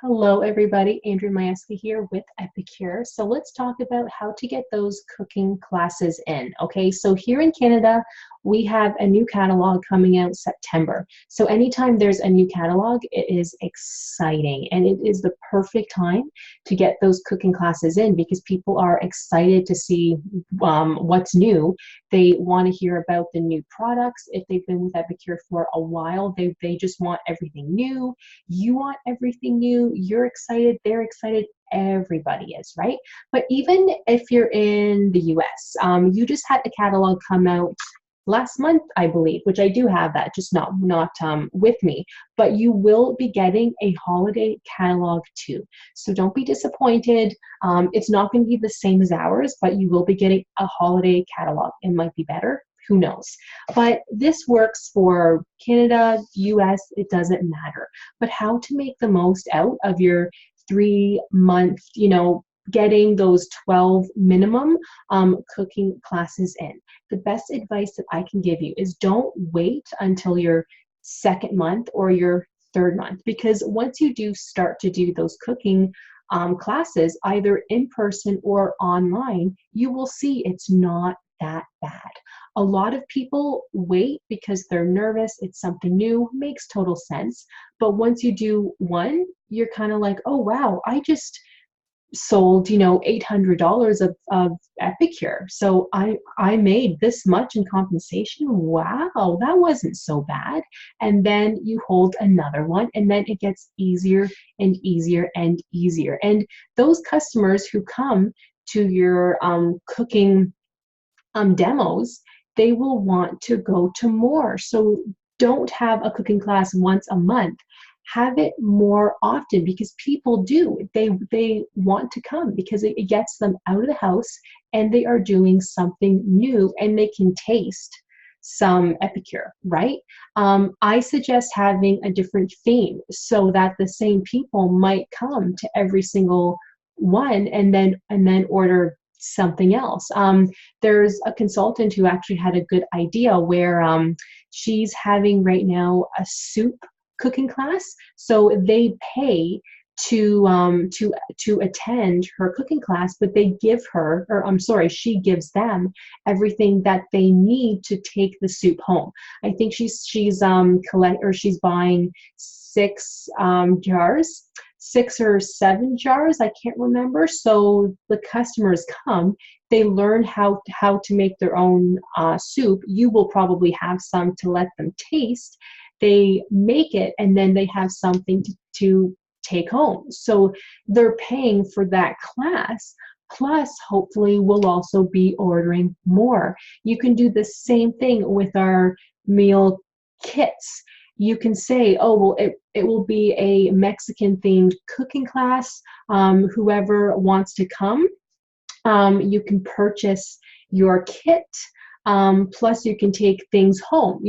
Hello, everybody. Andrew Majewski here with Epicure. So let's talk about how to get those cooking classes in. Okay, so here in Canada, we have a new catalog coming out September. So anytime there's a new catalog, it is exciting and it is the perfect time to get those cooking classes in because people are excited to see what's new. They want to hear about the new products. If they've been with Epicure for a while, they just want everything new. You want everything new, you're excited, they're excited, everybody is, right? But even if you're in the US, you just had a catalog come out last month, I believe, which I do have that, just not with me, but you will be getting a holiday catalog too. So don't be disappointed. It's not going to be the same as ours, but you will be getting a holiday catalog. It might be better. Who knows? But this works for Canada, US, it doesn't matter. But how to make the most out of your 3-month, getting those 12 minimum cooking classes in. The best advice that I can give you is don't wait until your second month or your third month, because once you do start to do those cooking classes, either in person or online, you will see it's not that bad. A lot of people wait because they're nervous. It's something new, makes total sense. But once you do one, you're kind of like, oh, wow, I just sold, $800 of Epicure. So I made this much in compensation. Wow, that wasn't so bad. And then you hold another one, and then it gets easier and easier and easier. And those customers who come to your cooking demos, they will want to go to more. So don't have a cooking class once a month. Have it more often, because people do. They want to come because it gets them out of the house and they are doing something new and they can taste some Epicure, right? I suggest having a different theme so that the same people might come to every single one and then order something else. There's a consultant who actually had a good idea where she's having right now a soup cooking class. So they pay to attend her cooking class, but they give her, or I'm sorry, she gives them everything that they need to take the soup home. I think she's buying 6 or 7 jars, I can't remember. So the customers come, they learn how to make their own soup. You will probably have some to let them taste. They make it and then they have something to take home. So they're paying for that class, plus hopefully we'll also be ordering more. You can do the same thing with our meal kits. You can say, oh, well, it will be a Mexican themed cooking class. Whoever wants to come, you can purchase your kit, plus you can take things home,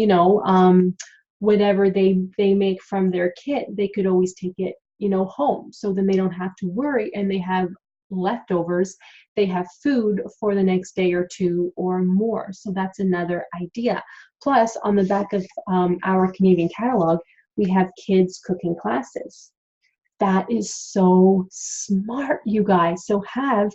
whatever they make from their kit, they could always take it, home. So then they don't have to worry and they have leftovers. They have food for the next day or two or more. So that's another idea. Plus, on the back of our Canadian catalog, we have kids cooking classes. That is so smart, you guys. So have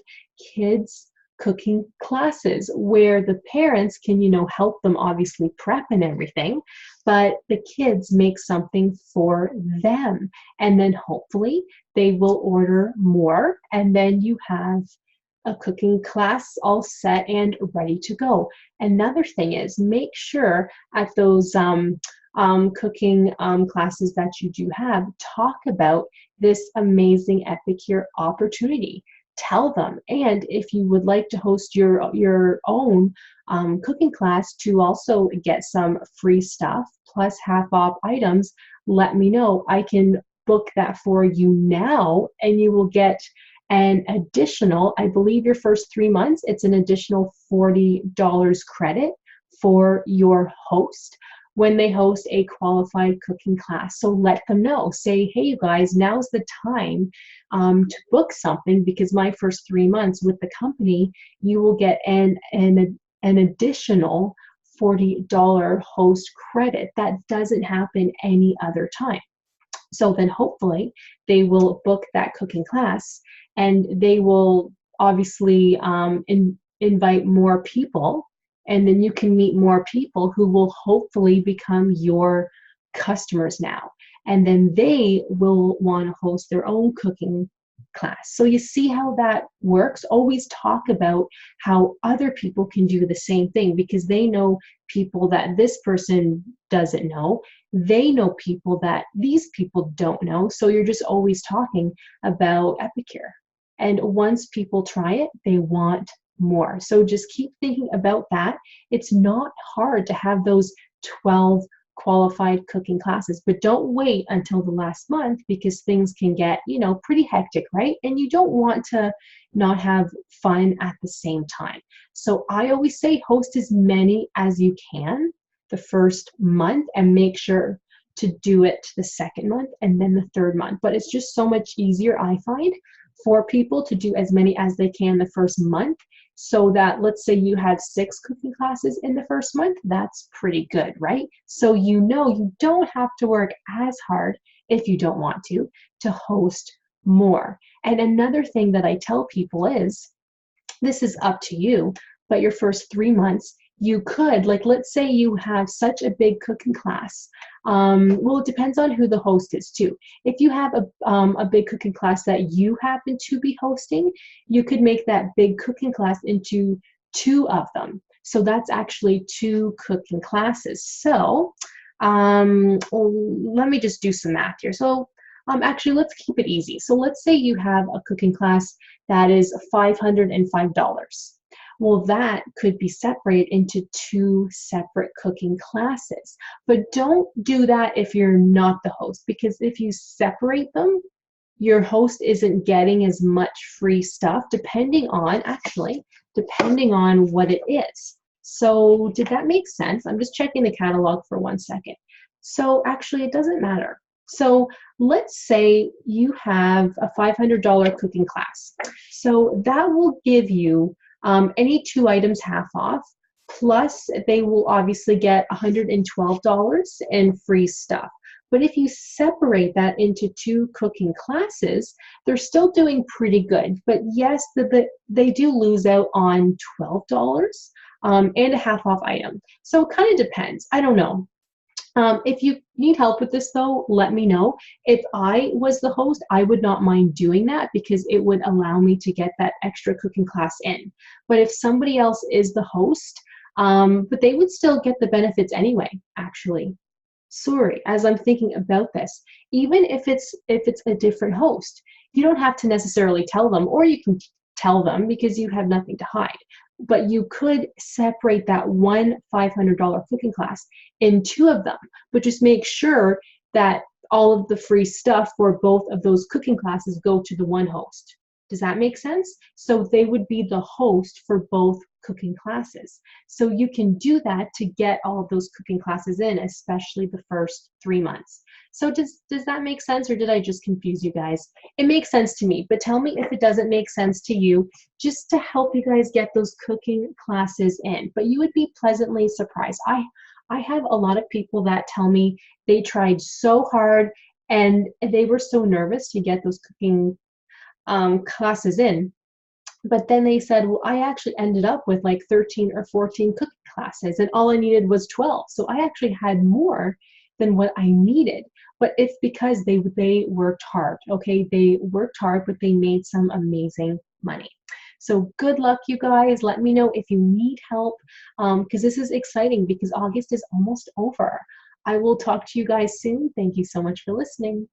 kids cooking classes where the parents can, help them obviously prep and everything, but the kids make something for them. And then hopefully they will order more. And then you have a cooking class all set and ready to go. Another thing is, make sure at those cooking classes that you do have, talk about this amazing Epicure opportunity. Tell them. And if you would like to host your own cooking class to also get some free stuff plus half off items, let me know. I can book that for you now, and you will get an additional, I believe your first 3 months, it's an additional $40 credit for your host when they host a qualified cooking class. So let them know. Say, hey, you guys, now's the time to book something, because my first 3 months with the company, you will get an additional $40 host credit. That doesn't happen any other time. So then hopefully they will book that cooking class, and they will obviously invite more people, and then you can meet more people who will hopefully become your customers now. And then they will want to host their own cooking class. So you see how that works? Always talk about how other people can do the same thing, because they know people that this person doesn't know. They know people that these people don't know. So you're just always talking about Epicure. And once people try it, they want more. So just keep thinking about that. It's not hard to have those 12 qualified cooking classes, but don't wait until the last month, because things can get, pretty hectic, right? And you don't want to not have fun at the same time. So I always say host as many as you can the first month, and make sure to do it the second month and then the third month. But it's just so much easier, I find, for people to do as many as they can the first month, so that, let's say you had 6 cooking classes in the first month, that's pretty good, right? So you don't have to work as hard, if you don't want to host more. And another thing that I tell people is, this is up to you, but your first 3 months, you could, let's say you have such a big cooking class. Well, it depends on who the host is too. If you have a big cooking class that you happen to be hosting, you could make that big cooking class into 2 of them. So that's actually 2 cooking classes. So let me just do some math here. So actually, let's keep it easy. So let's say you have a cooking class that is $505. Well, that could be separated into 2 separate cooking classes. But don't do that if you're not the host, because if you separate them, your host isn't getting as much free stuff, depending on what it is. So did that make sense? I'm just checking the catalog for 1 second. So actually, it doesn't matter. So let's say you have a $500 cooking class. So that will give you any 2 items half off, plus they will obviously get $112 in free stuff. But if you separate that into 2 cooking classes, they're still doing pretty good. But yes, they do lose out on $12 and a half off item. So it kind of depends. I don't know. If you need help with this though, let me know. If I was the host, I would not mind doing that, because it would allow me to get that extra cooking class in. But if somebody else is the host, but they would still get the benefits anyway, actually. Sorry, as I'm thinking about this, even if it's a different host, you don't have to necessarily tell them, or you can tell them because you have nothing to hide. But you could separate that one $500 cooking class in 2 of them, but just make sure that all of the free stuff for both of those cooking classes go to the one host. Does that make sense? So they would be the host for both cooking classes. So you can do that to get all of those cooking classes in, especially the first 3 months. So does that make sense, or did I just confuse you guys? It makes sense to me, but tell me if it doesn't make sense to you, just to help you guys get those cooking classes in. But you would be pleasantly surprised. I have a lot of people that tell me they tried so hard and they were so nervous to get those cooking classes in. But then they said, well, I actually ended up with like 13 or 14 cooking classes, and all I needed was 12. So I actually had more than what I needed. But it's because they worked hard, okay? They worked hard, but they made some amazing money. So good luck, you guys. Let me know if you need help, because this is exciting, because August is almost over. I will talk to you guys soon. Thank you so much for listening.